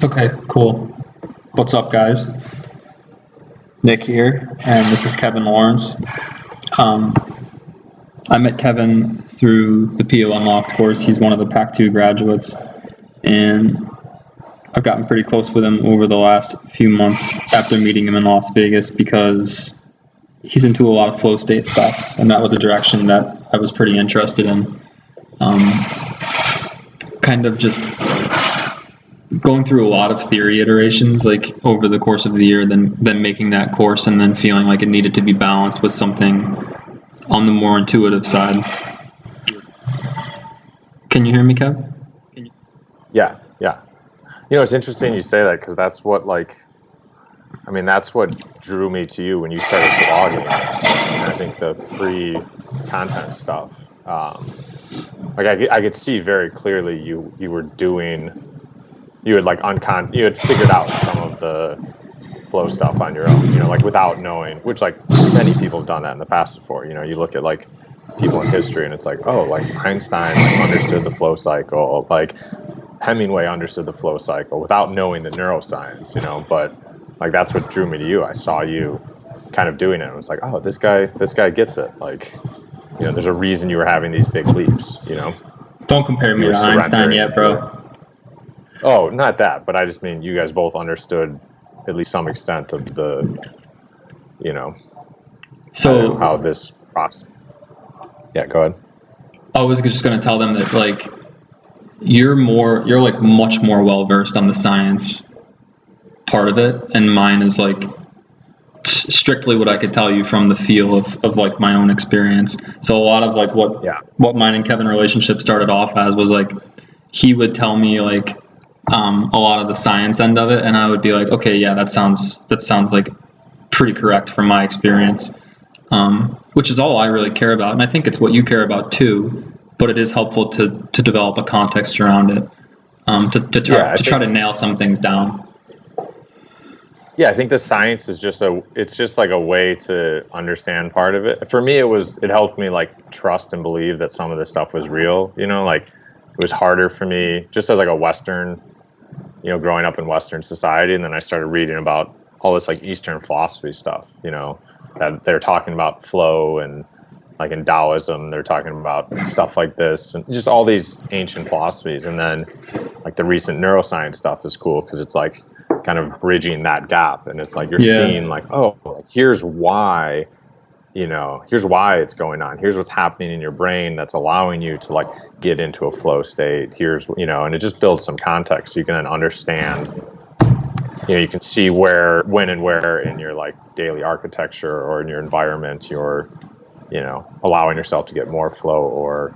Okay, cool. What's up, guys? Nick here, and this is Kevin Lawrence. Um, I met Kevin through the PO Unlocked course. He's one of the Pac 2 graduates, and I've gotten pretty close with him over the last few months after meeting him in Las Vegas because he's into a lot of flow state stuff, and that was a direction that I was pretty interested in. Kind of just going through a lot of theory iterations like over the course of the year, then making that course and then feeling like it needed to be balanced with something on the more intuitive side. Can you hear me, Kev? Yeah. You know, it's interesting you say that because that's what that's what drew me to you when you started blogging. And I think the free content stuff, I could see very clearly you had figured out some of the flow stuff on your own, like without knowing, which like many people have done that in the past before. You look at like people in history and it's like, oh, like Einstein understood the flow cycle, like Hemingway understood the flow cycle without knowing the neuroscience, but like that's what drew me to you. I saw you kind of doing it and I was like, oh, this guy gets it. Like, there's a reason you were having these big leaps, Don't compare me to Einstein yet, bro. Oh, not that, but I just mean you guys both understood at least some extent of the, how this process. Yeah, go ahead. I was just going to tell them that like you're like much more well versed on the science part of it, and mine is like strictly what I could tell you from the feel of like my own experience. So a lot of like what mine and Kevin relationship started off as was like he would tell me like a lot of the science end of it, and I would be like, okay, yeah, that sounds like pretty correct from my experience, which is all I really care about, and I think it's what you care about too. But it is helpful to develop a context around it, to try to nail some things down. Yeah, I think the science is it's just like a way to understand part of it. For me, it helped me like trust and believe that some of this stuff was real. Like it was harder for me just as like a Western, growing up in Western society. And then I started reading about all this like Eastern philosophy stuff, that they're talking about flow, and like in Taoism, they're talking about stuff like this and just all these ancient philosophies. And then like the recent neuroscience stuff is cool because it's like kind of bridging that gap. And it's like, you're seeing like, oh, like here's why it's going on. Here's what's happening in your brain that's allowing you to like get into a flow state. Here's, and it just builds some context so you can then understand, you can see when and where in your like daily architecture or in your environment you're, allowing yourself to get more flow. Or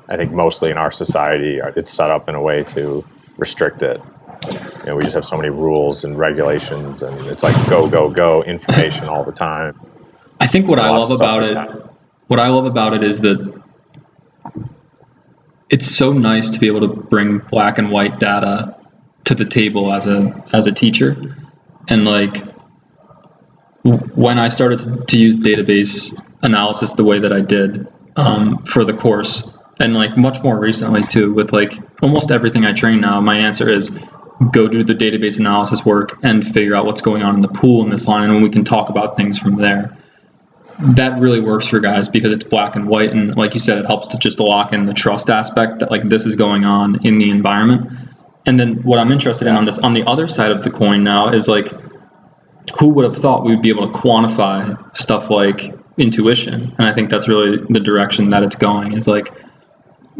I think mostly in our society, it's set up in a way to restrict it. We just have so many rules and regulations, and it's like go information all the time. I think what I love about it is that it's so nice to be able to bring black and white data to the table as a teacher. And like when I started to use database analysis the way that I did for the course, and like much more recently too, with like almost everything I train now, my answer is go do the database analysis work and figure out what's going on in the pool in this line, and we can talk about things from there. That really works for guys because it's black and white, and like you said, it helps to just lock in the trust aspect that like this is going on in the environment. And then what I'm interested in on the other side of the coin now is like, who would have thought we would be able to quantify stuff like intuition? And I think that's really the direction that it's going, is like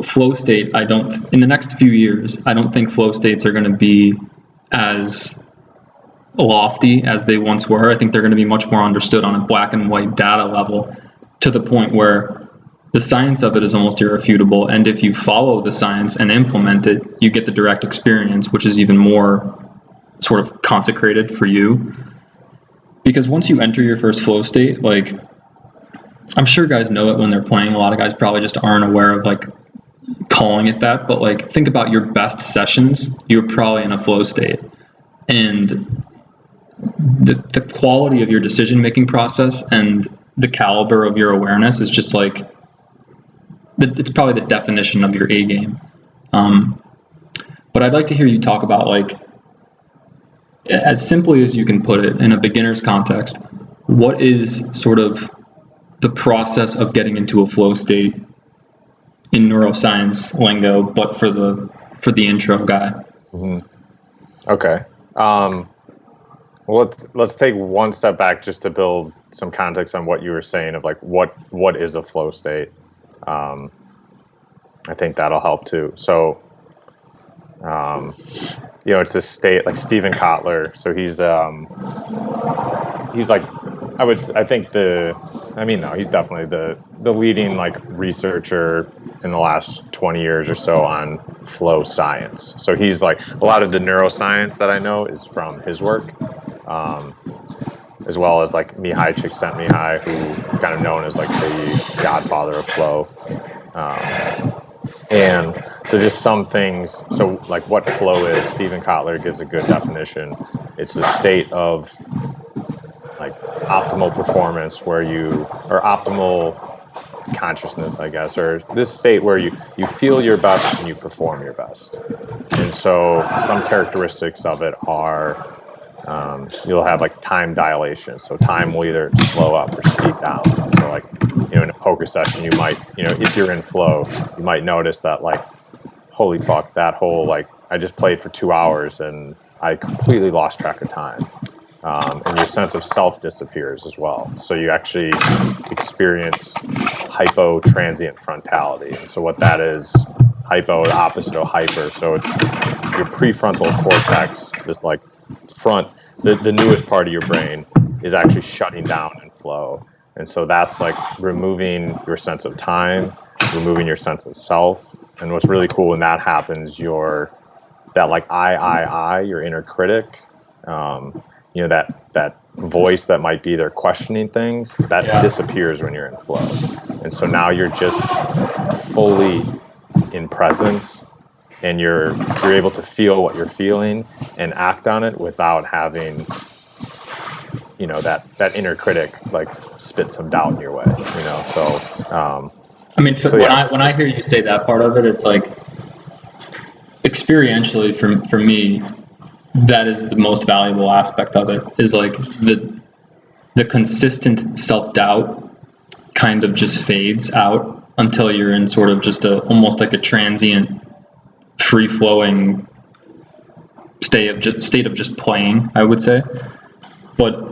flow state. In the next few years, I don't think flow states are going to be as lofty as they once were. I think they're going to be much more understood on a black and white data level, to the point where the science of it is almost irrefutable. And if you follow the science and implement it, you get the direct experience, which is even more sort of consecrated for you. Because once you enter your first flow state, like I'm sure guys know it when they're playing. A lot of guys probably just aren't aware of like calling it that, but like think about your best sessions, you're probably in a flow state. And the quality of your decision-making process and the caliber of your awareness is just like, it's probably the definition of your A game. But I'd like to hear you talk about like as simply as you can put it in a beginner's context, what is sort of the process of getting into a flow state in neuroscience lingo, but for the intro guy? Mm-hmm. Okay. Well, let's take one step back just to build some context on what you were saying of like what is a flow state. I think that'll help too. So, it's a state like Stephen Kotler. So he's like, he's definitely the leading like researcher in the last 20 years or so on flow science. So he's like, a lot of the neuroscience that I know is from his work, as well as like Mihai Csikszentmihalyi, who kind of known as like the godfather of flow. And so just some things, so like what flow is, Stephen Kotler gives a good definition. It's a state of like optimal performance or optimal consciousness, I guess, or this state where you feel your best and you perform your best. And so some characteristics of it are, you'll have like time dilation. So time will either slow up or speed down. So like, in a poker session, you might, if you're in flow, you might notice that like, holy fuck, that whole, like, I just played for 2 hours and I completely lost track of time. And your sense of self disappears as well. So you actually experience hypotransient frontality. And so what that is, hypo, the opposite of hyper. So it's your prefrontal cortex, this like the newest part of your brain is actually shutting down in flow. And so that's like removing your sense of time, removing your sense of self. And what's really cool when that happens, your inner critic, that voice that might be there questioning things, that disappears when you're in flow. And so now you're just fully in presence, and you're able to feel what you're feeling and act on it without having that inner critic like spit some doubt in your way, so when I hear you say that part of it, it's like experientially for me, that is the most valuable aspect of it, is like the consistent self-doubt kind of just fades out until you're in sort of just almost like a transient free-flowing state of just playing, I would say. But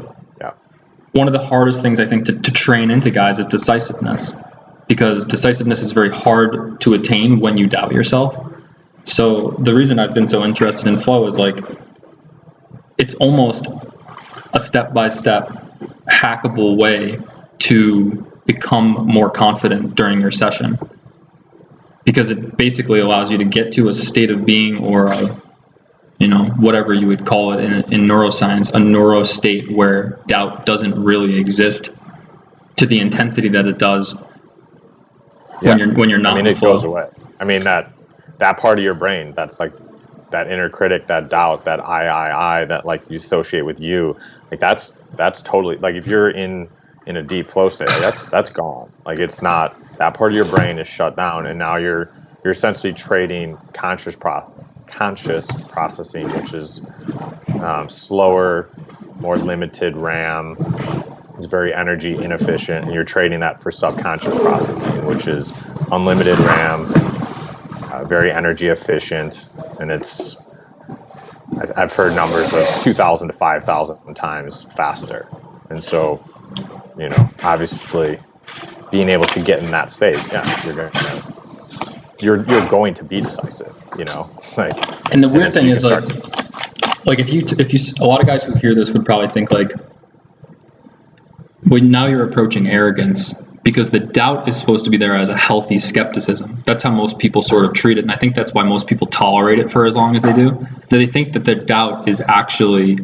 one of the hardest things I think to train into guys is decisiveness, because decisiveness is very hard to attain when you doubt yourself. So the reason I've been so interested in flow is like, it's almost a step-by-step hackable way to become more confident during your session, because it basically allows you to get to a state of being, or whatever you would call it in neuroscience, a neuro state where doubt doesn't really exist to the intensity that it does when you're not. It goes away. That part of your brain, that's like that inner critic, that doubt, that I that like you associate with you, like that's totally, like if you're in a deep flow state, that's gone. Like it's not, that part of your brain is shut down, and now you're essentially trading conscious processing, which is slower, more limited RAM. It's very energy inefficient, and you're trading that for subconscious processing, which is unlimited RAM, very energy efficient, and I've heard numbers of 2,000 to 5,000 times faster. And so, obviously, being able to get in that state, you're going to be decisive, like. And the weird thing is like if you a lot of guys who hear this would probably think like, well, now you're approaching arrogance, because the doubt is supposed to be there as a healthy skepticism. That's how most people sort of treat it, and I think that's why most people tolerate it for as long as they do. They think that their doubt is actually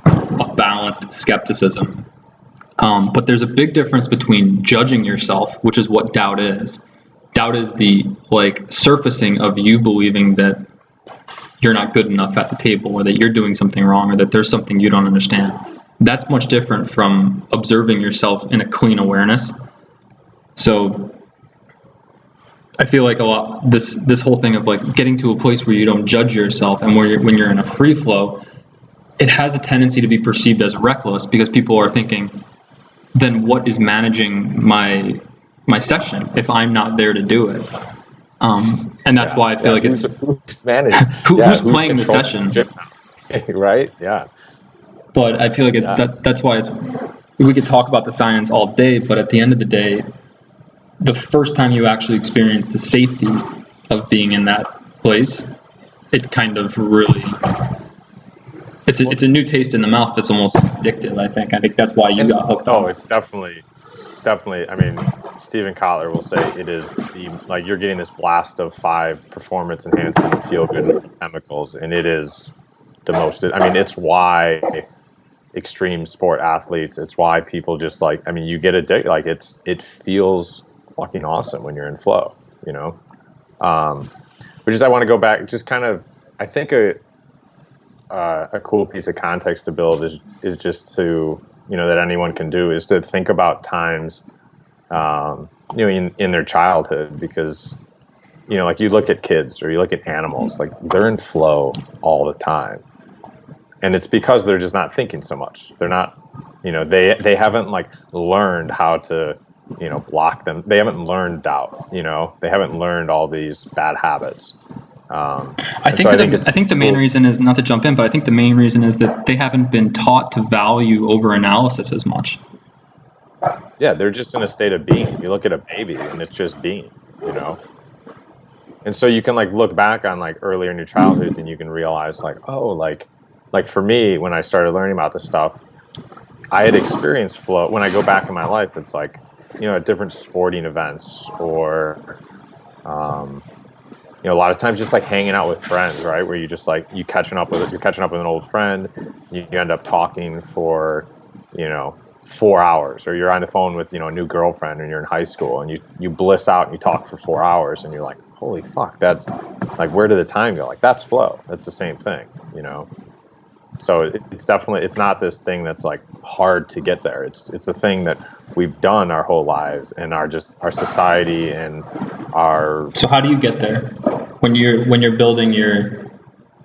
a balanced skepticism. But there's a big difference between judging yourself, which is what doubt is. Doubt is the like surfacing of you believing that you're not good enough at the table, or that you're doing something wrong, or that there's something you don't understand. That's much different from observing yourself in a clean awareness. So I feel like a lot this whole thing of like getting to a place where you don't judge yourself, and when you're in a free flow, it has a tendency to be perceived as reckless because people are thinking, then what is managing my session if I'm not there to do it? And that's why I feel like who's managing? who's Who's playing the session, right? Yeah. but I feel like that's why we could talk about the science all day, but at the end of the day, the first time you actually experience the safety of being in that place, it kind of really, it's a new taste in the mouth that's almost addictive. I think that's why you got hooked on. Oh, it's definitely. I mean, Stephen Kotler will say it is like you're getting this blast of 5 performance enhancing feel good chemicals, and it is the most. I mean, it's why extreme sport athletes. It's why people just like. I mean, you get addicted. Like it feels fucking awesome when you're in flow. You know. But just I want to go back. Just kind of, I think a cool piece of context to build is just to, that anyone can do is to think about times, in their childhood, because, like you look at kids or you look at animals, like they're in flow all the time. And it's because they're just not thinking so much. They're not, they haven't like learned how to, block them. They haven't learned doubt, they haven't learned all these bad habits. I think the main reason is, not to jump in, but I think the main reason is that they haven't been taught to value over analysis as much. Yeah, they're just in a state of being. You look at a baby and it's just being, And so you can like look back on like earlier in your childhood and you can realize like, oh, like for me, when I started learning about this stuff, I had experienced flow. When I go back in my life, it's like, at different sporting events or, a lot of times just like hanging out with friends, right? Where you just like, you're catching up with an old friend. You end up talking for, 4 hours, or you're on the phone with, a new girlfriend and you're in high school and you bliss out and you talk for 4 hours and you're like, holy fuck, that, like, where did the time go? Like, that's flow. That's the same thing, So it's definitely, it's not this thing that's like hard to get there. It's a thing that we've done our whole lives, and our society and our. So how do you get there? When you're building your,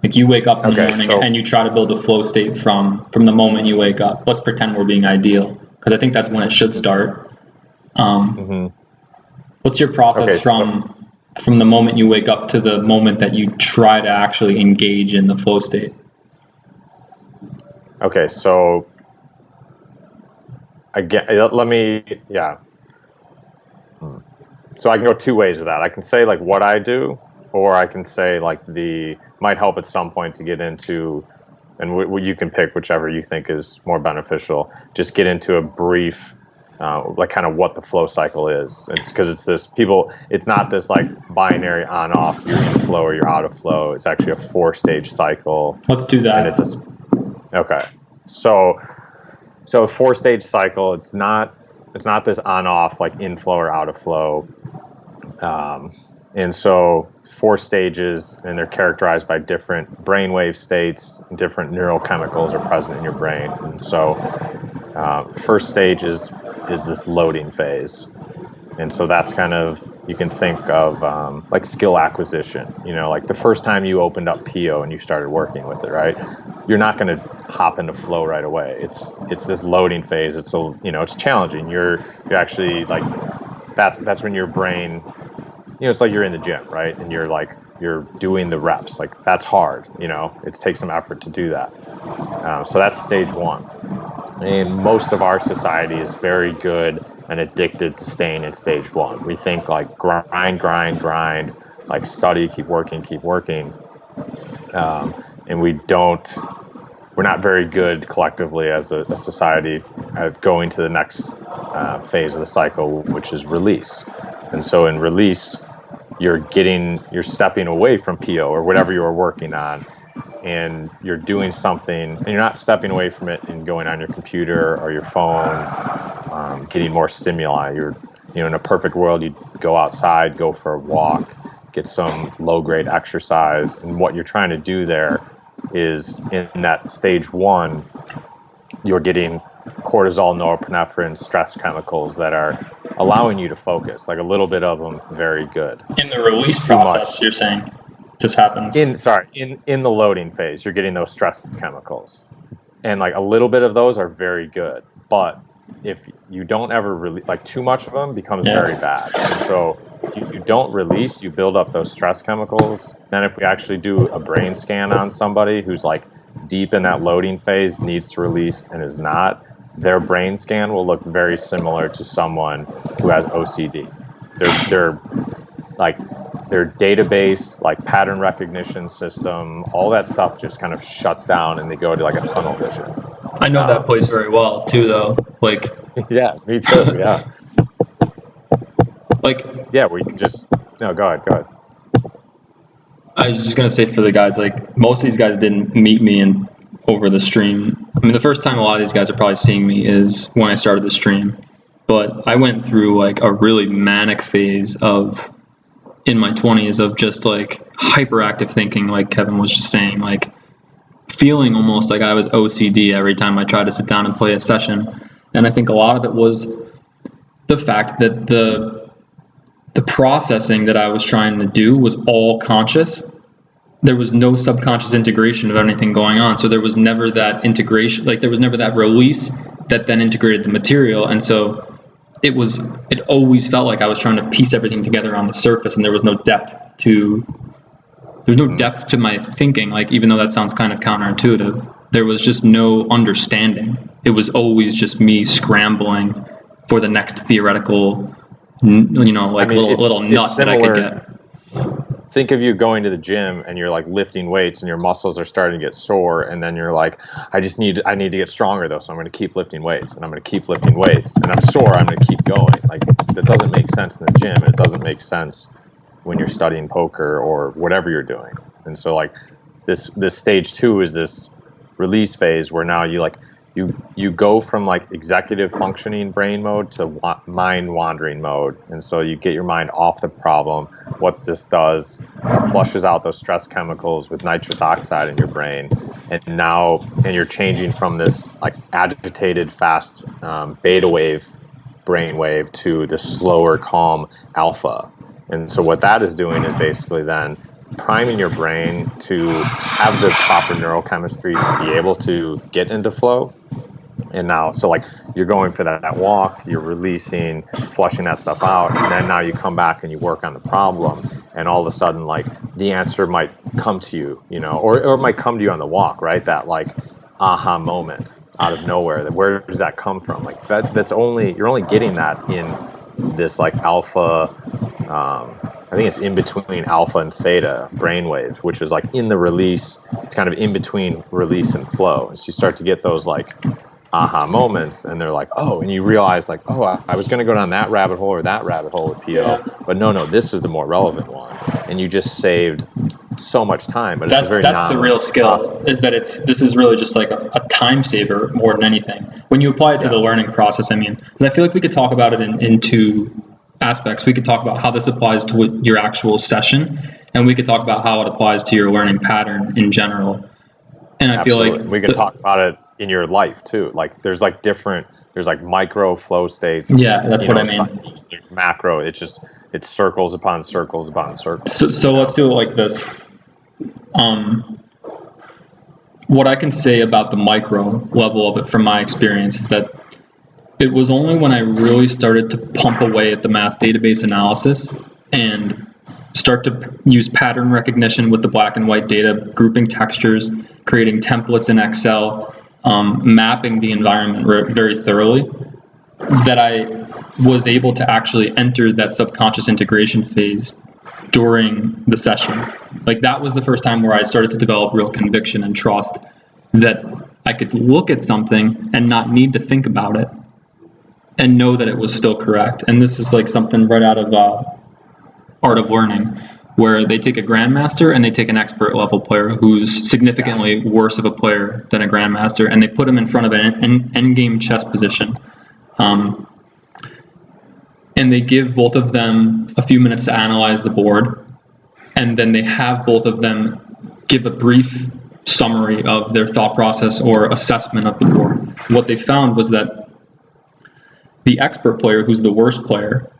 like, you wake up in the morning and you try to build a flow state from the moment you wake up. Let's pretend we're being ideal, because I think that's when it should start. What's your process from the moment you wake up to the moment that you try to actually engage in the flow state? Okay, so again, So I can go 2 ways with that. I can say like what I do, or I can say like might help at some point to get into, and you can pick whichever you think is more beneficial. Just get into a brief, like kind of what the flow cycle is. It's because it's not this like binary on off, you're in flow or you're out of flow. It's actually a 4-stage cycle. Let's do that. And okay. So a 4-stage cycle, it's not this on off like in flow or out of flow. And so 4 stages, and they're characterized by different brainwave states, different neurochemicals are present in your brain. And so first stage is this loading phase. And so that's kind of, you can think of like skill acquisition, like the first time you opened up PO and you started working with it, right? You're not going to hop into flow right away. It's this loading phase. It's it's challenging. You're actually like, that's when your brain, it's like you're in the gym, right? And you're doing the reps. Like that's hard, it takes some effort to do that. So that's stage 1. And most of our society is very good and addicted to staying in stage 1. We think like grind, like study, keep working. And we're not very good collectively as a society at going to the next phase of the cycle, which is release. And so in release, you're stepping away from PO or whatever you were working on, and you're doing something, and you're not stepping away from it and going on your computer or your phone, getting more stimuli. You're, in a perfect world, you'd go outside, go for a walk, get some low-grade exercise, and what you're trying to do there is, in that stage 1, you're getting cortisol, norepinephrine, stress chemicals that are allowing you to focus, like a little bit of them, very good. In the release process, you're saying? just happens? In the loading phase, you're getting those stress chemicals, and like a little bit of those are very good, but if you don't ever really, like, too much of them becomes very bad. And so if you don't release, you build up those stress chemicals. Then if we actually do a brain scan on somebody who's like deep in that loading phase, needs to release and is not, their brain scan will look very similar to someone who has OCD. They're like, their database, like pattern recognition system, all that stuff just kind of shuts down and they go to like a tunnel vision. I know that place very well too, though. Like, yeah, me too. Yeah. Like, yeah, we can just, no, go ahead. I was just gonna say, for the guys, like, most of these guys didn't meet me over the stream. I mean, the first time a lot of these guys are probably seeing me is when I started the stream. But I went through like a really manic phase in my 20s of just like hyperactive thinking, like Kevin was just saying, like feeling almost like I was OCD every time I tried to sit down and play a session. And I think a lot of it was the fact that the processing that I was trying to do was all conscious. There was no subconscious integration of anything going on. So there was never that integration, like there was never that release that then integrated the material. And so it always felt like I was trying to piece everything together on the surface, and there was no depth to my thinking. Like, even though that sounds kind of counterintuitive, there was just no understanding. It was always just me scrambling for the next theoretical, little nut that I could get. Think of you going to the gym and you're like lifting weights and your muscles are starting to get sore, and then you're like, I need to get stronger though, so I'm going to keep lifting weights, and I'm going to keep lifting weights, and I'm sore, I'm going to keep going. Like, that doesn't make sense in the gym, and it doesn't make sense when you're studying poker or whatever you're doing. And so like this stage 2 is this release phase where now you go from like executive functioning brain mode to mind wandering mode. And so you get your mind off the problem. What this does, flushes out those stress chemicals with nitrous oxide in your brain. And you're changing from this like agitated, fast beta wave brain wave to the slower, calm alpha. And so what that is doing is basically then priming your brain to have the proper neurochemistry to be able to get into flow. And now, so like you're going for that walk, you're releasing, flushing that stuff out, and then now you come back and you work on the problem, and all of a sudden, like, the answer might come to you, or it might come to you on the walk, right? That like aha moment out of nowhere. Where does that come from? Like you're only getting that in this like alpha. I think it's in between alpha and theta brainwaves, which is like in the release. It's kind of in between release and flow. And so you start to get those like aha moments, and they're like, oh, and you realize like, oh, I was going to go down that rabbit hole or that rabbit hole with PO, but no, this is the more relevant one. And you just saved so much time. But that's the real skill process. Is that this is really just like a time saver more than anything. When you apply it to the learning process, I mean, because I feel like we could talk about it in two aspects. We could talk about how this applies to your actual session, and we could talk about how it applies to your learning pattern in general. And I feel like we could talk about it in your life too. Like there's like micro flow states. Yeah, that's what I mean. There's macro. It's circles upon circles upon circles. So let's do it like this. What I can say about the micro level of it from my experience is that it was only when I really started to pump away at the mass database analysis and start to use pattern recognition with the black and white data, grouping textures, creating templates in Excel, mapping the environment very thoroughly, that I was able to actually enter that subconscious integration phase during the session. Like, that was the first time where I started to develop real conviction and trust that I could look at something and not need to think about it and know that it was still correct. And this is like something right out of Art of Learning, where they take a grandmaster and they take an expert level player who's significantly worse of a player than a grandmaster, and they put him in front of an endgame chess position. And they give both of them a few minutes to analyze the board, and then they have both of them give a brief summary of their thought process or assessment of the board. What they found was that the expert player, who's the worst player,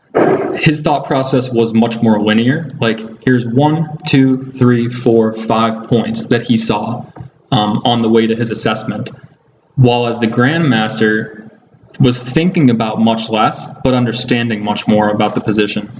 his thought process was much more linear. Like, here's 1, 2, 3, 4, 5 points that he saw on the way to his assessment. While as the grandmaster was thinking about much less, but understanding much more about the position.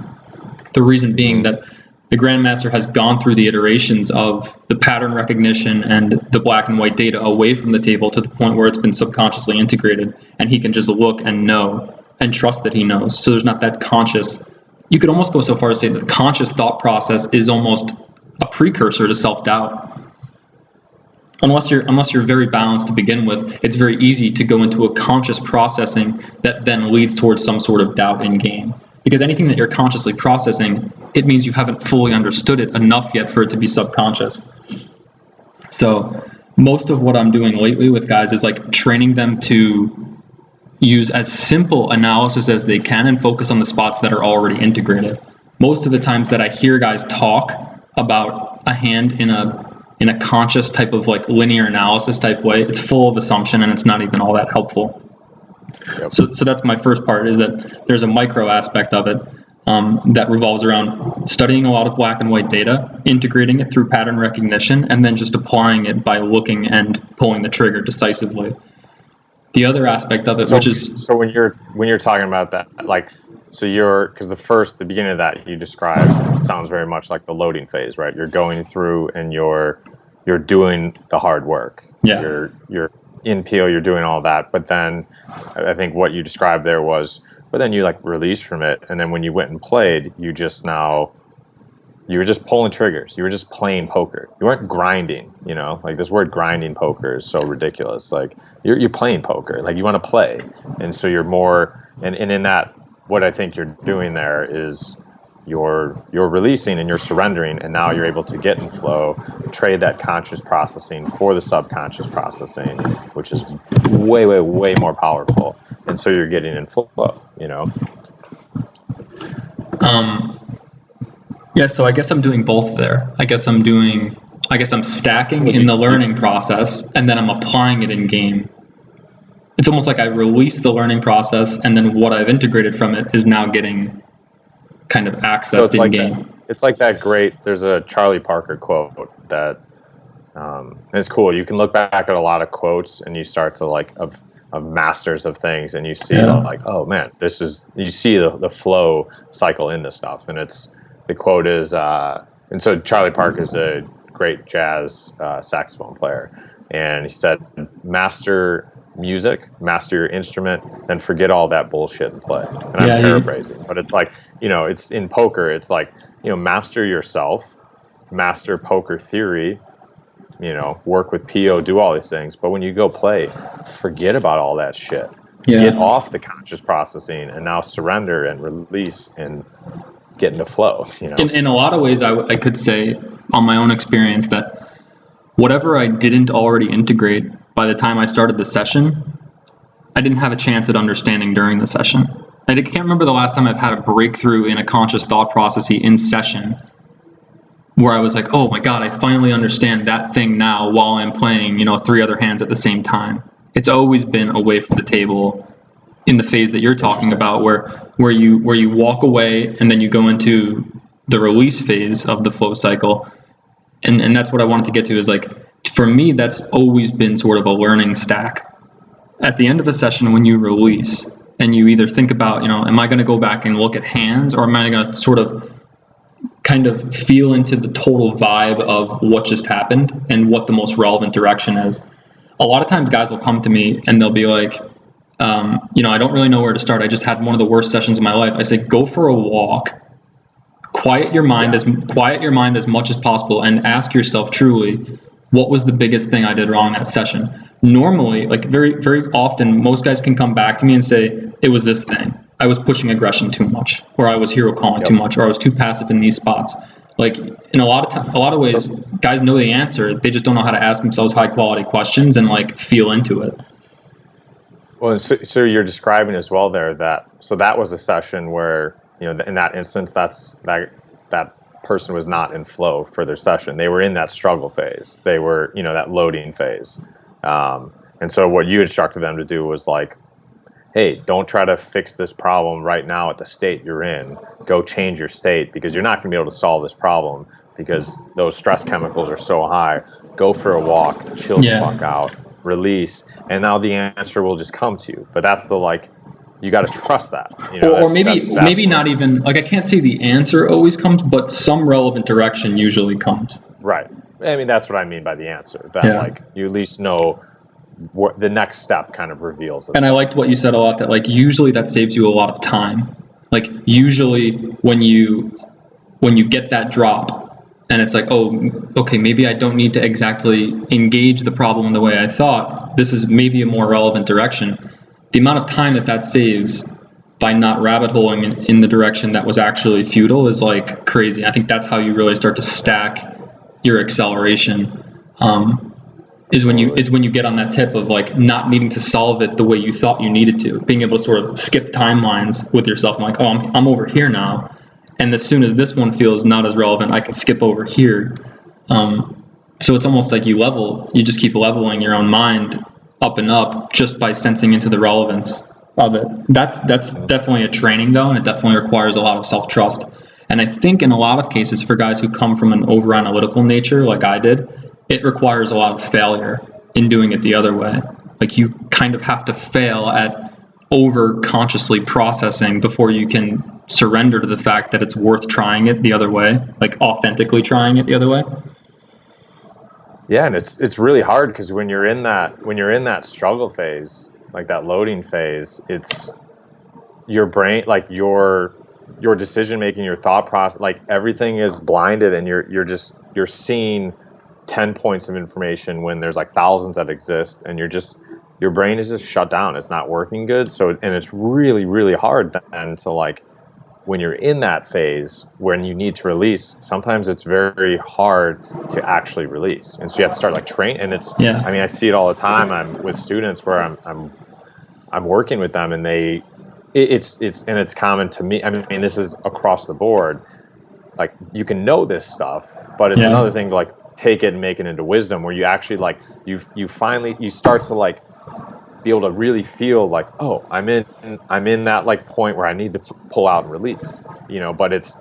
The reason being that the grandmaster has gone through the iterations of the pattern recognition and the black and white data away from the table to the point where it's been subconsciously integrated, and he can just look and know and trust that he knows. So there's not that conscious, you could almost go so far as to say that conscious thought process is almost a precursor to self-doubt. Unless you're very balanced to begin with, it's very easy to go into a conscious processing that then leads towards some sort of doubt in game. Because anything that you're consciously processing, it means you haven't fully understood it enough yet for it to be subconscious. So most of what I'm doing lately with guys is like training them to use as simple analysis as they can and focus on the spots that are already integrated. Most of the times that I hear guys talk about a hand in a conscious type of like linear analysis type way, it's full of assumption and it's not even all that helpful. Yep. So that's my first part, is that there's a micro aspect of it that revolves around studying a lot of black and white data, integrating it through pattern recognition, and then just applying it by looking and pulling the trigger decisively. The other aspect of it, so when you're talking about that, like, so because the beginning of that you described sounds very much like the loading phase, right? You're going through and you're doing the hard work. Yeah. You're in PO, you're doing all that, but then I think what you described there was, but then you like release from it, and then when you went and played, you were just pulling triggers. You were just playing poker. You weren't grinding, like this word grinding poker is so ridiculous. Like you're playing poker, like you want to play. And so you're more, and in that, what I think you're doing there is you're releasing and you're surrendering, and now you're able to get in flow, trade that conscious processing for the subconscious processing, which is way, way, way more powerful. And so you're getting in flow, Yeah, so I guess I'm doing both there. I guess I'm stacking in the learning process, and then I'm applying it in game. It's almost like I release the learning process, and then what I've integrated from it is now getting kind of accessed in game. It's like that there's a Charlie Parker quote that, and it's cool. You can look back at a lot of quotes and you start to like, of masters of things, and you see like, oh man, you see the flow cycle in this stuff. And the quote is, and so Charlie Parker is a great jazz saxophone player. And he said, master music, master your instrument, then forget all that bullshit and play. And I'm paraphrasing, but it's like, it's in poker, it's like, master yourself, master poker theory, work with PO, do all these things. But when you go play, forget about all that shit. Yeah. Get off the conscious processing and now surrender and release and get into flow. In a lot of ways, I could say on my own experience that whatever I didn't already integrate by the time I started the session, I didn't have a chance at understanding during the session. I can't remember the last time I've had a breakthrough in a conscious thought process in session where I was like, oh my God, I finally understand that thing now while I'm playing, 3 other hands at the same time. It's always been away from the table in the phase that you're talking about, where you walk away and then you go into the release phase of the flow cycle. And that's what I wanted to get to, is like, for me, that's always been sort of a learning stack. At the end of a session, when you release and you either think about, am I going to go back and look at hands, or am I going to sort of kind of feel into the total vibe of what just happened and what the most relevant direction is? A lot of times guys will come to me and they'll be like, I don't really know where to start. I just had one of the worst sessions of my life. I say, go for a walk, quiet your mind as much as possible, and ask yourself truly, what was the biggest thing I did wrong that session? Normally, like very, very often, most guys can come back to me and say, it was this thing. I was pushing aggression too much, or I was hero calling too much, or I was too passive in these spots. Like in a lot of ways, guys know the answer. They just don't know how to ask themselves high quality questions and like feel into it. Well, so you're describing as well there that was a session where, in that instance, that person was not in flow for their session. They were in that struggle phase. They were, that loading phase. And so what you instructed them to do was like, hey, don't try to fix this problem right now at the state you're in. Go change your state, because you're not going to be able to solve this problem because those stress chemicals are so high. Go for a walk, chill the Yeah. fuck out, release, and now the answer will just come to you. But that's the, like, you got to trust that. You know, Or that's maybe where, not even like I can't say the answer always comes, but some relevant direction usually comes. right. I mean, that's what I mean by the answer. That, Yeah. like, you at least know what the next step kind of reveals And I itself. liked what you said a lot, that like usually that saves you a lot of time. Like usually when you get that drop and it's like, oh, okay, maybe I don't need to exactly engage the problem in the way I thought. This is maybe a more relevant direction. The amount of time that saves by not rabbit holing in the direction that was actually futile is like crazy. I think that's how you really start to stack your acceleration. Is when you get on that tip of like not needing to solve it the way you thought you needed to, being able to sort of skip timelines with yourself. I'm like, oh, I'm over here now, and as soon as this one feels not as relevant, I can skip over here. So it's almost like you just keep leveling your own mind up and up just by sensing into the relevance of it. That's definitely a training though, and it definitely requires a lot of self-trust. And I think in a lot of cases for guys who come from an over-analytical nature like I did, it requires a lot of failure in doing it the other way. Like you kind of have to fail at over consciously processing before you can surrender to the fact that it's worth trying it the other way, like authentically trying it the other way. Yeah, and it's really hard because when you're in that struggle phase, like that loading phase, it's your brain, like your decision making, your thought process, like everything is blinded, and you're seeing 10 points of information when there's like thousands that exist, and your brain is just shut down. It's not working good. So, and it's really, really hard then to, like, when you're in that phase when you need to release, sometimes it's very hard to actually release. And so you have to start like train, and Yeah. I mean, I see it all the time. I'm with students where I'm working with them, and it's common to me. I mean, this is across the board. Like, you can know this stuff, but it's another thing to like take it and make it into wisdom, where you actually like you finally you start to like be able to really feel like, oh, I'm in that like point where I need to pull out and release, but it's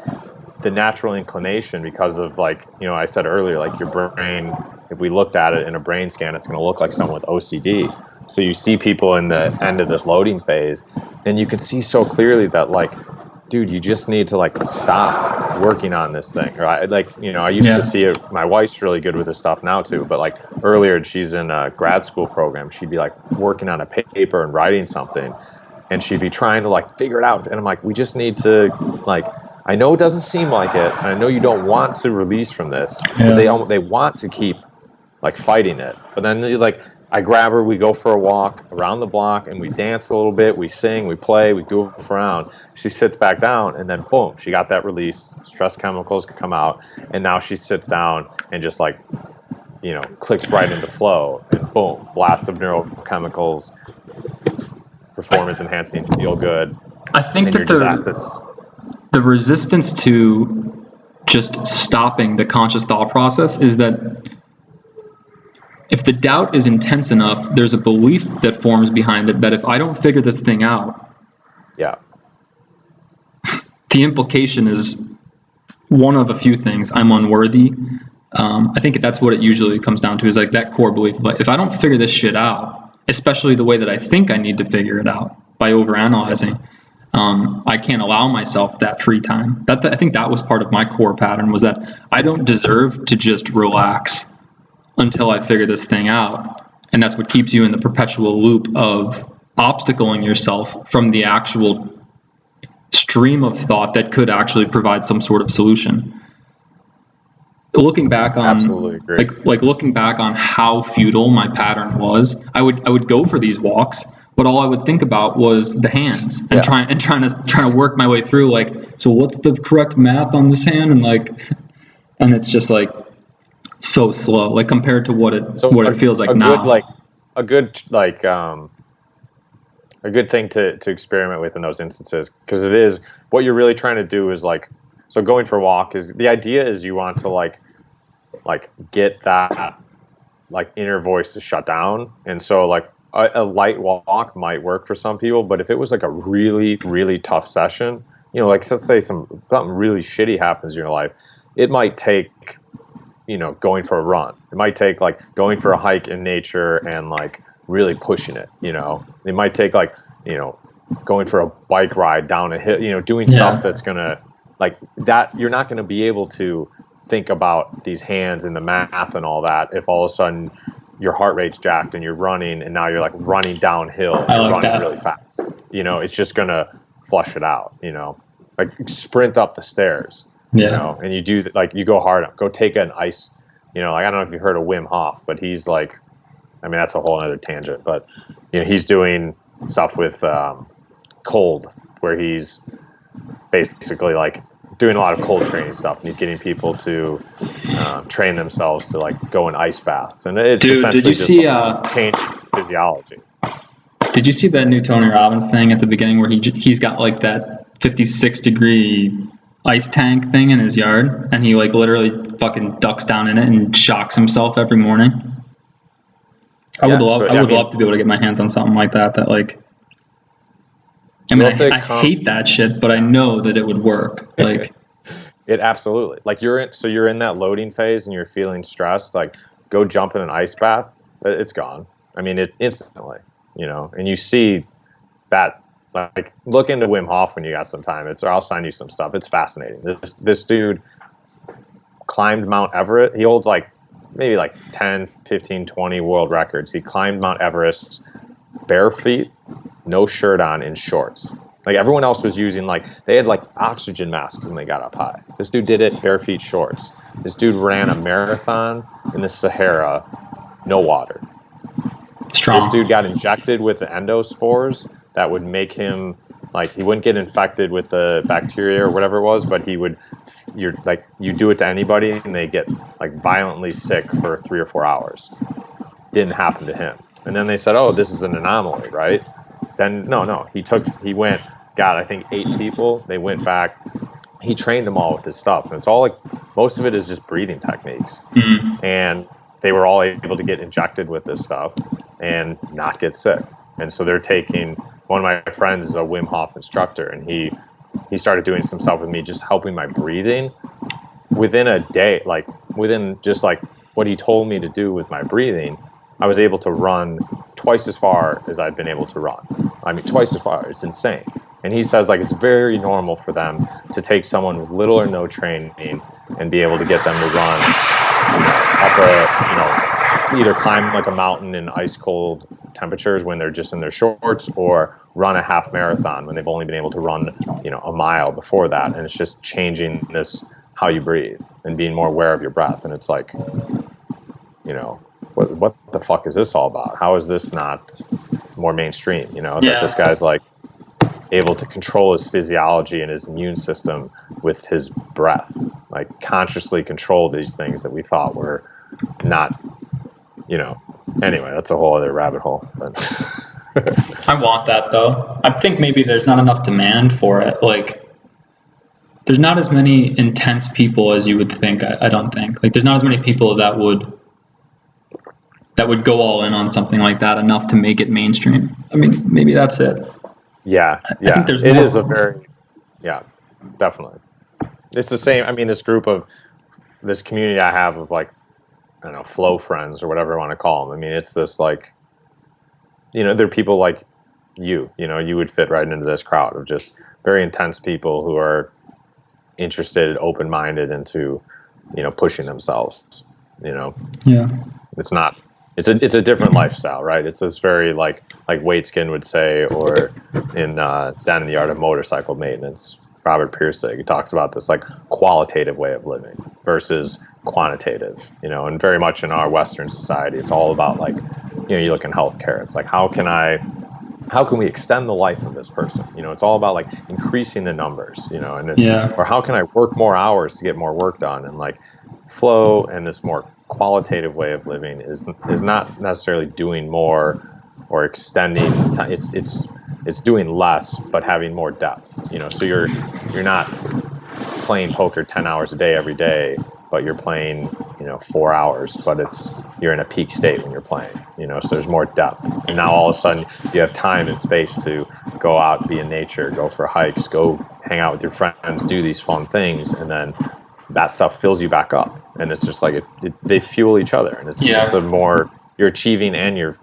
the natural inclination because of, like, I said earlier, like your brain, if we looked at it in a brain scan, it's going to look like someone with OCD. So you see people in the end of this loading phase, and you can see so clearly that, like, dude, you just need to like stop working on this thing. Right? Like, I used to see it. My wife's really good with this stuff now too, but like earlier, she's in a grad school program. She'd be like working on a paper and writing something, and she'd be trying to like figure it out. And I'm like, we just need to, like, I know it doesn't seem like it, and I know you don't want to release from this, but they want to keep like fighting it. But then like, I grab her, we go for a walk around the block, and we dance a little bit, we sing, we play, we goof around. She sits back down, and then boom, she got that release. Stress chemicals come out, and now she sits down and just like, clicks right into flow, and boom, blast of neurochemicals, performance enhancing, feel good. I think that the resistance to just stopping the conscious thought process is that if the doubt is intense enough, there's a belief that forms behind it that if I don't figure this thing out, the implication is one of a few things. I'm unworthy. I think that's what it usually comes down to, is like that core belief. But if I don't figure this shit out, especially the way that I think I need to figure it out by overanalyzing, I can't allow myself that free time. I think that was part of my core pattern, was that I don't deserve to just relax until I figure this thing out. And that's what keeps you in the perpetual loop of obstacling yourself from the actual stream of thought that could actually provide some sort of solution. Looking back on, absolutely agree. Like looking back on how futile my pattern was, I would go for these walks, but all I would think about was the hands and trying to work my way through, like, so what's the correct math on this hand, and it's just like so slow, like compared to what it feels like now. A good thing to experiment with in those instances, because it is what you're really trying to do is like, so going for a walk is, the idea is you want to like get that like inner voice to shut down. And so like a light walk might work for some people, but if it was like a really, really tough session, like let's say something really shitty happens in your life, it might take, going for a run. It might take like going for a hike in nature and like really pushing it. It might take like, going for a bike ride down a hill, doing stuff that's gonna like that. You're not gonna be able to think about these hands and the math and all that if all of a sudden your heart rate's jacked and you're running and now you're like running downhill and you're running really fast. It's just gonna flush it out, like sprint up the stairs, and you do like, you go hard, go take an ice, like, I don't know if you've heard of Wim Hof, but he's like, I mean, that's a whole other tangent, but he's doing stuff with cold, where he's basically like doing a lot of cold training stuff, and he's getting people to train themselves to like go in ice baths, and it's essentially did you see like change physiology. Did you see that new Tony Robbins thing at the beginning where he's got like that 56-degree ice tank thing in his yard, and he like literally fucking ducks down in it and shocks himself every morning? I would love to be able to get my hands on something like that. That like, I mean, I hate that shit, but I know that it would work. Like, it absolutely. Like you're in that loading phase and you're feeling stressed. Like, go jump in an ice bath. It's gone. I mean, it instantly. And you see that. Like, look into Wim Hof when you got some time. I'll sign you some stuff. It's fascinating. This dude climbed Mount Everest. He holds like maybe like 10, 15, 20 world records. He climbed Mount Everest bare feet, no shirt on, in shorts. Like, everyone else was using they had like oxygen masks when they got up high. This dude did it bare feet, shorts. This dude ran a marathon in the Sahara, no water. Strong. This dude got injected with the endospores that would make him, like, he wouldn't get infected with the bacteria or whatever it was, but you do it to anybody and they get like violently sick for 3 or 4 hours. Didn't happen to him. And then they said, oh, this is an anomaly, right? Then no, he went, got, I think 8 people. They went back. He trained them all with this stuff. And it's all like, most of it is just breathing techniques. Mm-hmm. And they were all able to get injected with this stuff and not get sick. And so they're taking, one of my friends is a Wim Hof instructor, and he started doing some stuff with me, just helping my breathing. Within a day, like within just like what he told me to do with my breathing, I was able to run twice as far as I'd been able to run. I mean, twice as far. It's insane. And he says like it's very normal for them to take someone with little or no training and be able to get them to run up either climb like a mountain in ice cold temperatures when they're just in their shorts, or run a half marathon when they've only been able to run, a mile before that. And it's just changing how you breathe and being more aware of your breath. And it's like, what the fuck is this all about? How is this not more mainstream? That this guy's like able to control his physiology and his immune system with his breath, like consciously control these things that we thought were not, anyway, that's a whole other rabbit hole. I want that though. I think maybe there's not enough demand for it. Like, there's not as many intense people as you would think. I don't think. Like, there's not as many people that would go all in on something like that enough to make it mainstream. I mean, maybe that's it. Yeah. I think there's definitely. It's the same. I mean, this community I have of like, I don't know, flow friends or whatever I want to call them. I mean, it's this like, they're people like you would fit right into this crowd of just very intense people who are interested, open-minded into, pushing themselves, Yeah. It's a different lifestyle, right? It's this very like Waitskin would say, or in Zen and the Art of Motorcycle Maintenance, Robert Pirsig, he talks about this like qualitative way of living versus quantitative, and very much in our Western society, it's all about like, you look in healthcare, it's like, how can we extend the life of this person? It's all about like increasing the numbers, and it's, or how can I work more hours to get more work done? And like flow and this more qualitative way of living is not necessarily doing more or extending time. It's doing less, but having more depth, so you're not playing poker 10 hours a day every day, but you're playing 4 hours, but you're in a peak state when you're playing, so there's more depth. And now all of a sudden you have time and space to go out, be in nature, go for hikes, go hang out with your friends, do these fun things, and then that stuff fills you back up. And it's just like they fuel each other, and it's just the more you're achieving and you're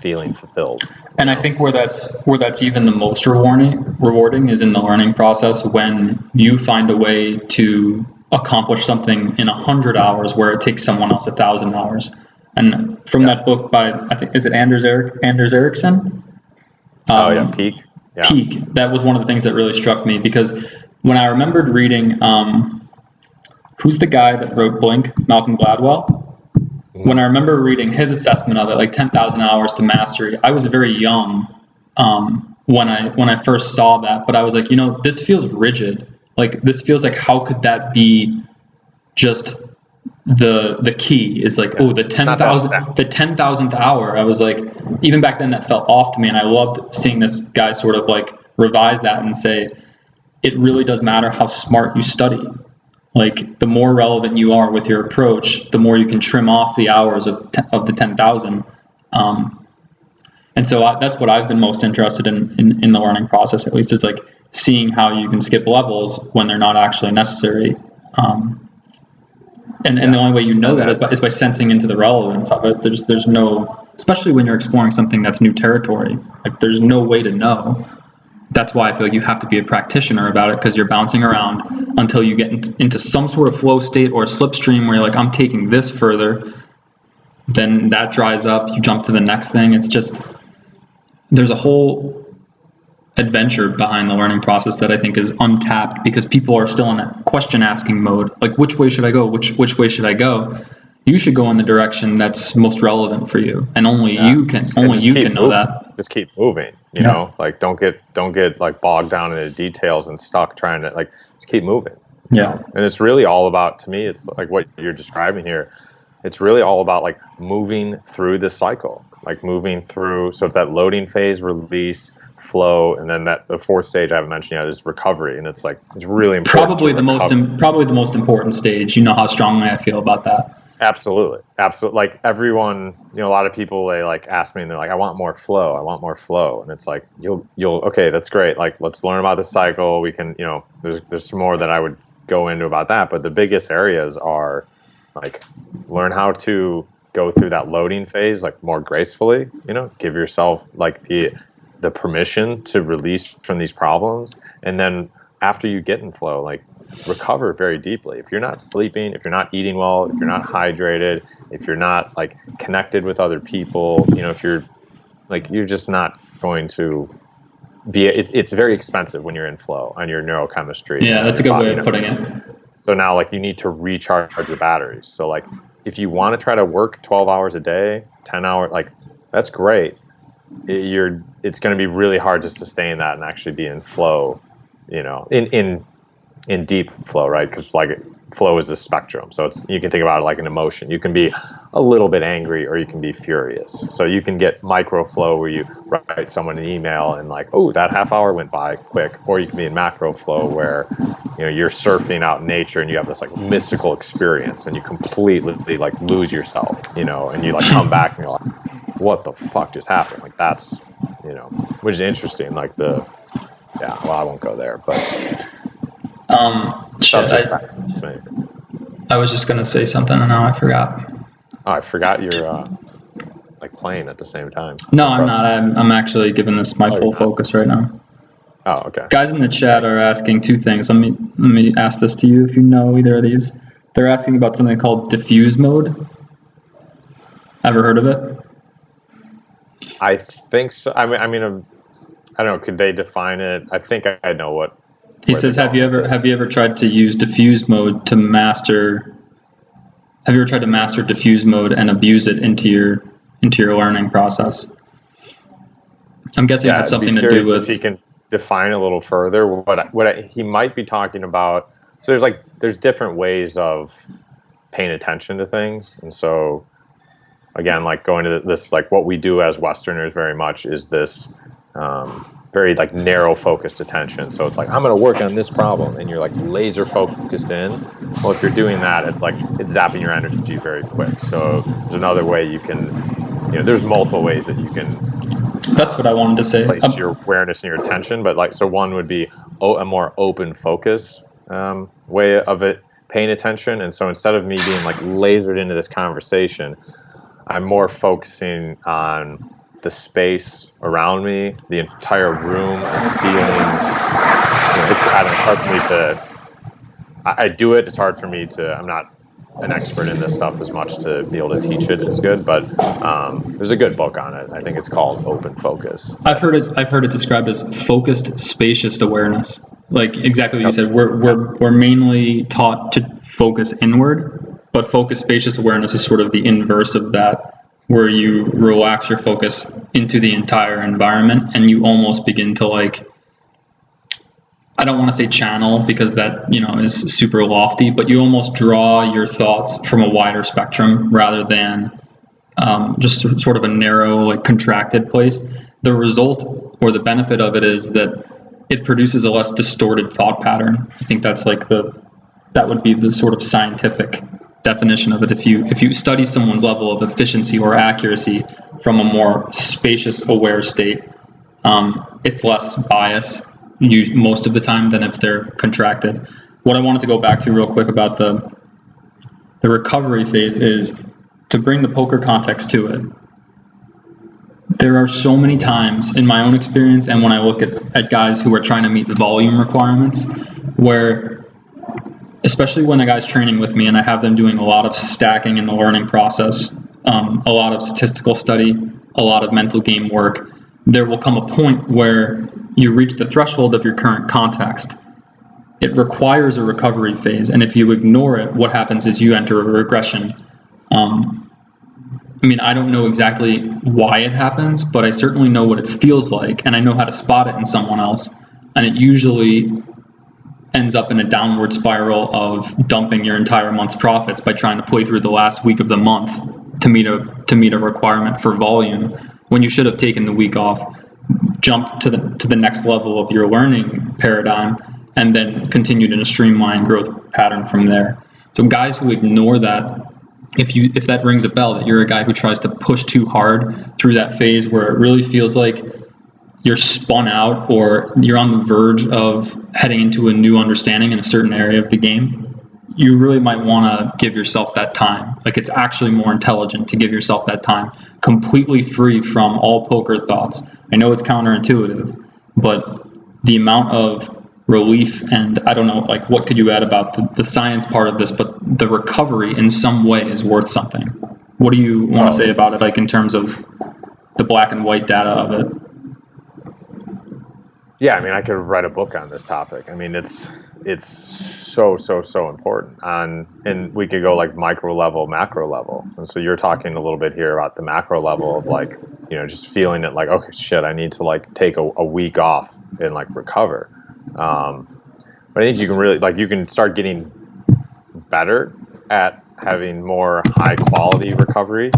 feeling fulfilled. And I think where that's even the most rewarding is in the learning process, when you find a way to accomplish something in 100 hours where it takes someone else 1,000 hours. And from that book by, I think, is it Anders Ericsson? Peak. Yeah. Peak. That was one of the things that really struck me, because when I remembered reading, who's the guy that wrote Blink? Malcolm Gladwell. When I remember reading his assessment of it, like 10,000 hours to mastery, I was very young when I first saw that, but I was like, this feels rigid. Like, this feels like, how could that be just the key? Is like, the 10,000th hour. I was like, even back then that felt off to me, and I loved seeing this guy sort of like revise that and say, it really does matter how smart you study. Like, the more relevant you are with your approach, the more you can trim off the hours of the 10,000. And so that's what I've been most interested in the learning process, at least, is like seeing how you can skip levels when they're not actually necessary. And the only way you know that is by sensing into the relevance of it. There's no, especially when you're exploring something that's new territory, like there's no way to know. That's why I feel like you have to be a practitioner about it, because you're bouncing around until you get into some sort of flow state or a slipstream where you're like, I'm taking this further. Then that dries up. You jump to the next thing. It's just, there's a whole adventure behind the learning process that I think is untapped, because people are still in a question asking mode. Like, which way should I go? Which way should I go? You should go in the direction that's most relevant for you, and only you can know that. Just keep moving, you know, like don't get like bogged down in the details and stuck trying to like just keep moving. Yeah. And it's really all about, to me, it's like what you're describing here. It's really all about like moving through the cycle, like moving through. So it's that loading phase, release, flow, and then the fourth stage I haven't mentioned yet is recovery. And it's like, it's really important. Probably the most important stage. You know how strongly I feel about that. Absolutely. Like everyone, a lot of people, they like ask me and they're like, I want more flow. And it's like, okay, that's great. Like, let's learn about the cycle. We can, there's more that I would go into about that. But the biggest areas are like, learn how to go through that loading phase, like more gracefully, give yourself like the permission to release from these problems. And then after you get in flow, like, recover very deeply. If you're not sleeping, if you're not eating well, if you're not hydrated, if you're not like connected with other people, if you're like, you're just not going to be, it's very expensive when you're in flow on your neurochemistry. Yeah, that's a good way of putting it. So now like you need to recharge the batteries. So like if you want to try to work 12 hours a day, 10 hours, like that's great. It's going to be really hard to sustain that and actually be in flow, in deep flow, right? Because like flow is a spectrum. So you can think about it like an emotion. You can be a little bit angry or you can be furious. So you can get micro flow where you write someone an email and like, oh, that half hour went by quick. Or you can be in macro flow where, you're surfing out in nature and you have this like mystical experience and you completely like lose yourself, and you like come back and you're like, what the fuck just happened? Like that's, which is interesting. Like I won't go there, but I was just gonna say something and now I forgot. Oh, I forgot you're like playing at the same time. No, I'm not. I'm actually giving this my full focus right now. Oh, okay. Guys in the chat are asking two things. Let me ask this to you if you know either of these. They're asking about something called diffuse mode. Ever heard of it? I think so. I mean, I don't know. Could they define it? I think I know what. He says, have you ever tried to use diffuse mode to master? Have you ever tried to master diffuse mode and abuse it into your learning process? I'm guessing it has something to do with. If he can define a little further he might be talking about. So there's different ways of paying attention to things, and so again, like going to this, like what we do as Westerners very much is this. very like narrow focused attention. So it's like, I'm going to work on this problem, and you're like laser focused in. Well, if you're doing that, it's like it's zapping your energy very quick. So there's another way you can, there's multiple ways that you can That's what I wanted to say. place your awareness and your attention. But like, so one would be a more open focus way of it, paying attention. And so instead of me being like lasered into this conversation, I'm more focusing on the space around me, the entire room, and feeling. It's hard for me to. I do it. It's hard for me to. I'm not an expert in this stuff as much to be able to teach it is good, but there's a good book on it. I think it's called Open Focus. I've heard it described as focused, spacious awareness. Like exactly what you said. We're mainly taught to focus inward, but focused, spacious awareness is sort of the inverse of that, where you relax your focus into the entire environment and you almost begin to like, I don't want to say channel because that, is super lofty, but you almost draw your thoughts from a wider spectrum rather than just sort of a narrow, like contracted place. The result or the benefit of it is that it produces a less distorted thought pattern. I think that's like that would be the sort of scientific definition of it. If you study someone's level of efficiency or accuracy from a more spacious, aware state, it's less bias most of the time than if they're contracted. What I wanted to go back to real quick about the recovery phase is to bring the poker context to it. There are so many times in my own experience and when I look at guys who are trying to meet the volume requirements where, especially when a guy's training with me and I have them doing a lot of stacking in the learning process, a lot of statistical study, a lot of mental game work, there will come a point where you reach the threshold of your current context. It requires a recovery phase, and if you ignore it, what happens is you enter a regression. I don't know exactly why it happens, but I certainly know what it feels like, and I know how to spot it in someone else, and it usually ends up in a downward spiral of dumping your entire month's profits by trying to play through the last week of the month to meet a requirement for volume when you should have taken the week off, jumped to the next level of your learning paradigm, and then continued in a streamlined growth pattern from there. So guys who ignore that, if that rings a bell, that you're a guy who tries to push too hard through that phase where it really feels like you're spun out or you're on the verge of heading into a new understanding in a certain area of the game, you really might want to give yourself that time. Like, it's actually more intelligent to give yourself that time, completely free from all poker thoughts. I know it's counterintuitive, but the amount of relief, and I don't know, like, what could you add about the science part of this, but the recovery in some way is worth something. What do you want to say about it, like in terms of the black and white data of it? Yeah, I could write a book on this topic. It's so important. And we could go like micro level, macro level. And so you're talking a little bit here about the macro level of like, just feeling it like, okay, shit, I need to like take a week off and like recover. But I think you can really, like, you can start getting better at having more high quality recovery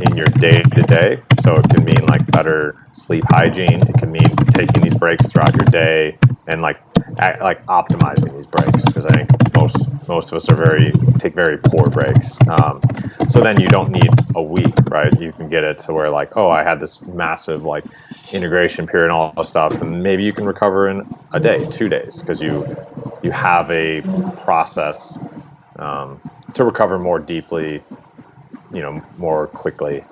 in your day to day. So it can mean like better sleep hygiene. It can mean taking these breaks throughout your day and like optimizing these breaks, because I think most of us take very poor breaks. So then you don't need a week, right? You can get it to where like, oh, I had this massive like integration period and all this stuff, and maybe you can recover in a day, 2 days, because you have a process to recover more deeply, more quickly.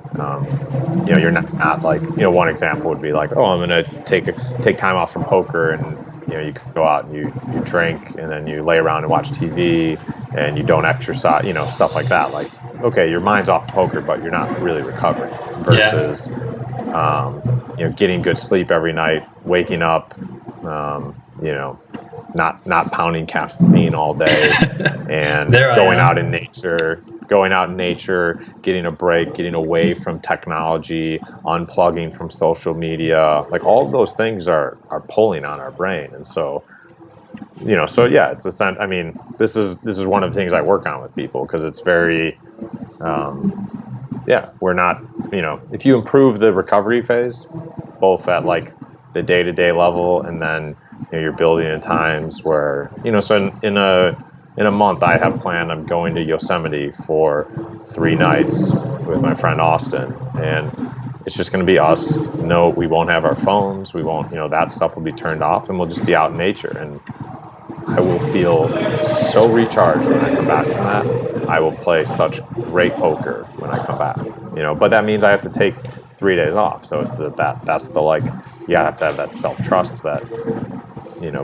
You're not like, one example would be like, oh, I'm going to take time off from poker, and you go out and you drink, and then you lay around and watch TV, and you don't exercise, stuff like that. Like, okay, your mind's off the poker, but you're not really recovering. Versus, getting good sleep every night, waking up, not pounding caffeine all day, and going out in nature, getting a break, getting away from technology, unplugging from social media. Like, all of those things are pulling on our brain. And so, it's the sense. This is one of the things I work on with people, because it's very, we're not, if you improve the recovery phase, both at like the day-to-day level, and then you're building in times where so in a month I have planned I'm going to Yosemite for 3 nights with my friend Austin, and it's just going to be us. No, we won't have our phones, we won't, that stuff will be turned off, and we'll just be out in nature, and I will feel so recharged when I come back from that. I will play such great poker when I come back, but that means I have to take 3 days off. So it's that's the, like, you have to have that self-trust that,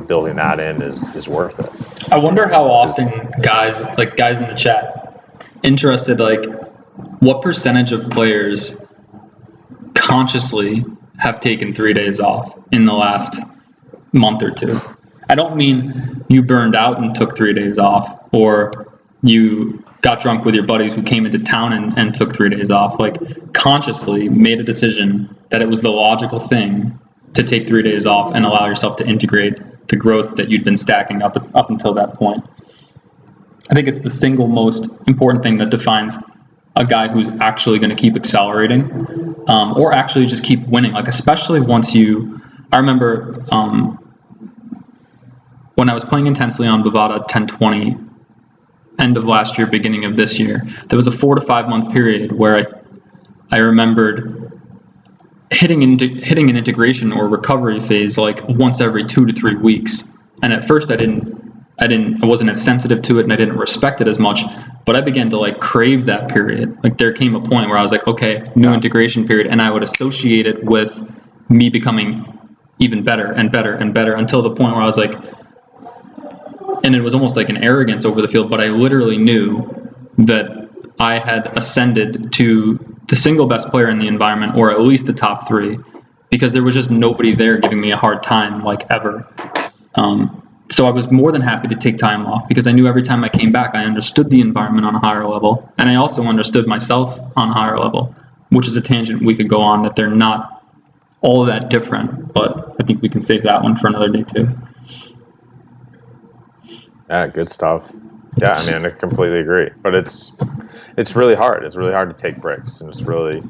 building that in is worth it. I wonder how often guys in the chat interested, like, what percentage of players consciously have taken 3 days off in the last month or two. I don't mean you burned out and took 3 days off, or you got drunk with your buddies who came into town and took 3 days off. Like, consciously made a decision that it was the logical thing to take 3 days off and allow yourself to integrate the growth that you'd been stacking up until that point. I think it's the single most important thing that defines a guy who's actually going to keep accelerating, or actually just keep winning. Like, especially once I remember when I was playing intensely on Bovada 1020, end of last year, beginning of this year, there was a 4 to 5 month period where I remembered hitting an integration or recovery phase like once every 2 to 3 weeks. And at first I wasn't as sensitive to it, and I didn't respect it as much, but I began to, like, crave that period. Like, there came a point where I was like, okay, new integration period, and I would associate it with me becoming even better and better and better, until the point where I was like, and it was almost like an arrogance over the field, but I literally knew that I had ascended to the single best player in the environment, or at least the top 3, because there was just nobody there giving me a hard time, like, ever. So I was more than happy to take time off, because I knew every time I came back, I understood the environment on a higher level, and I also understood myself on a higher level, which is a tangent we could go on, that they're not all that different, but I think we can save that one for another day too. Yeah, good stuff. Yeah, I mean, I completely agree. But it's really hard. It's really hard to take breaks, and it's really,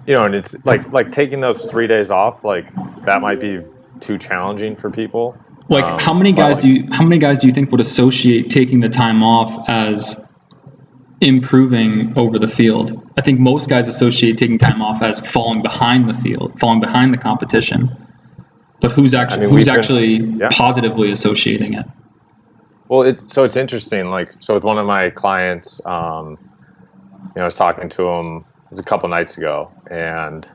and it's like taking those 3 days off, like, that might be too challenging for people. Like, how many guys do you think would associate taking the time off as improving over the field? I think most guys associate taking time off as falling behind the field, falling behind the competition. But who's actually positively associating it? Well, so it's interesting. Like, so with one of my clients, I was talking to him, it was a couple nights ago, and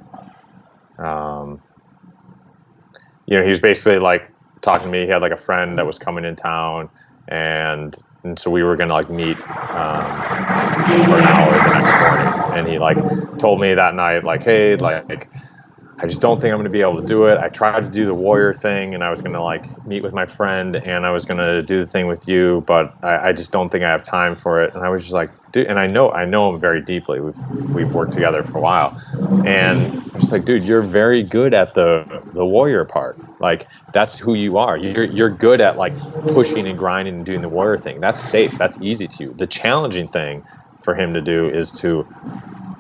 he was basically, like, talking to me. He had, like, a friend that was coming in town, and so we were gonna, like, meet for an hour the next morning. And he, like, told me that night, like, hey, like, I just don't think I'm gonna be able to do it. I tried to do the warrior thing, and I was gonna, like, meet with my friend, and I was gonna do the thing with you, but I just don't think I have time for it. And I was just like, dude, and I know him very deeply. We've worked together for a while, and I'm just like, dude, you're very good at the warrior part. Like, that's who you are. You're good at, like, pushing and grinding and doing the warrior thing. That's safe. That's easy to you. The challenging thing for him to do is to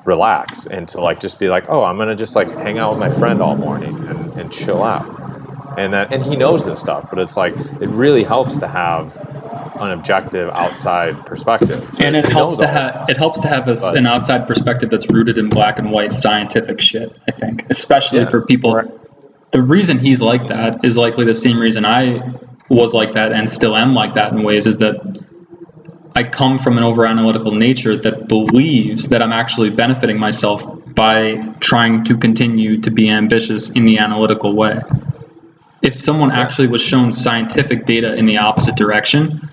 relax and to, like, just be like, oh, I'm gonna just, like, hang out with my friend all morning and chill out. And he knows this stuff, but it's like, it really helps to have an objective outside perspective. And it helps to have an outside perspective that's rooted in black and white scientific shit, I think, especially for people. Right. The reason he's like that is likely the same reason I was like that and still am like that in ways, is that I come from an over-analytical nature that believes that I'm actually benefiting myself by trying to continue to be ambitious in the analytical way. If someone actually was shown scientific data in the opposite direction,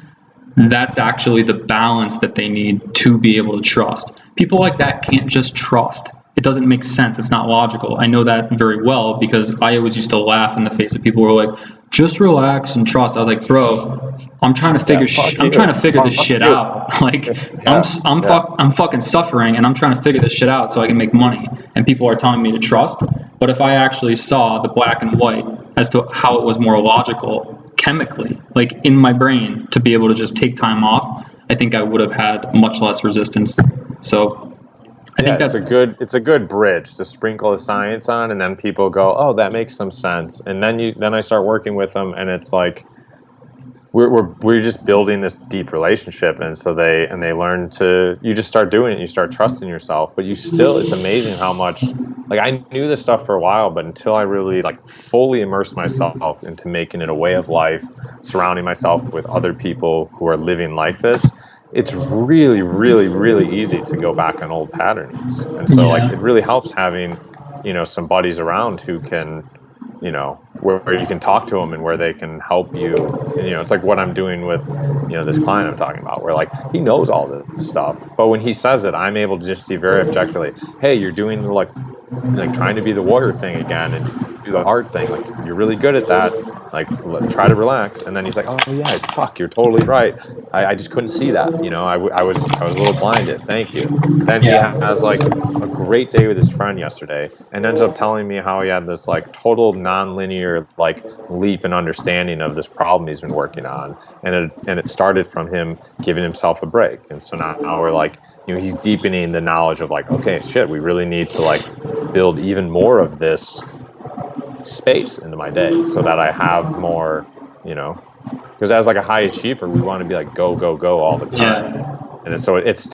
that's actually the balance that they need to be able to trust. People like that can't just trust. It doesn't make sense. It's not logical. I know that very well, because I always used to laugh in the face of people who were like, just relax and trust. I was like, bro, I'm trying to figure this shit out. Like, I'm fucking suffering, and I'm trying to figure this shit out so I can make money. And people are telling me to trust. But if I actually saw the black and white as to how it was more logical chemically, like in my brain, to be able to just take time off, I think I would have had much less resistance. So I think it's that's, a good bridge to sprinkle the science on, and then people go, oh, that makes some sense. And then I start working with them, and it's like we're just building this deep relationship, and so they learn to, you just start doing it, you start trusting yourself, but you still, it's amazing how much, like, I knew this stuff for a while, but until I really like fully immersed myself into making it a way of life, surrounding myself with other people who are living like this, it's really, really, really easy to go back on old patterns. And so like yeah, it really helps having, some buddies around who can, where you can talk to them and where they can help you. And, it's like what I'm doing with, this client I'm talking about, where like he knows all this stuff, but when he says it, I'm able to just see very objectively, hey, you're doing like trying to be the warrior thing again and do the hard thing. Like you're really good at that. Like try to relax. And then he's like, oh yeah, fuck, you're totally right. I just couldn't see that. I was a little blinded. Thank you. Then he yeah, has like a great day with his friend yesterday and ends up telling me how he had this like total non-linear like leap in understanding of this problem he's been working on. And it started from him giving himself a break. And so now we're like, he's deepening the knowledge of like, okay, shit, we really need to like build even more of this space into my day so that I have more, because as like a high achiever, we want to be like go, go, go all the time. yeah. And so it's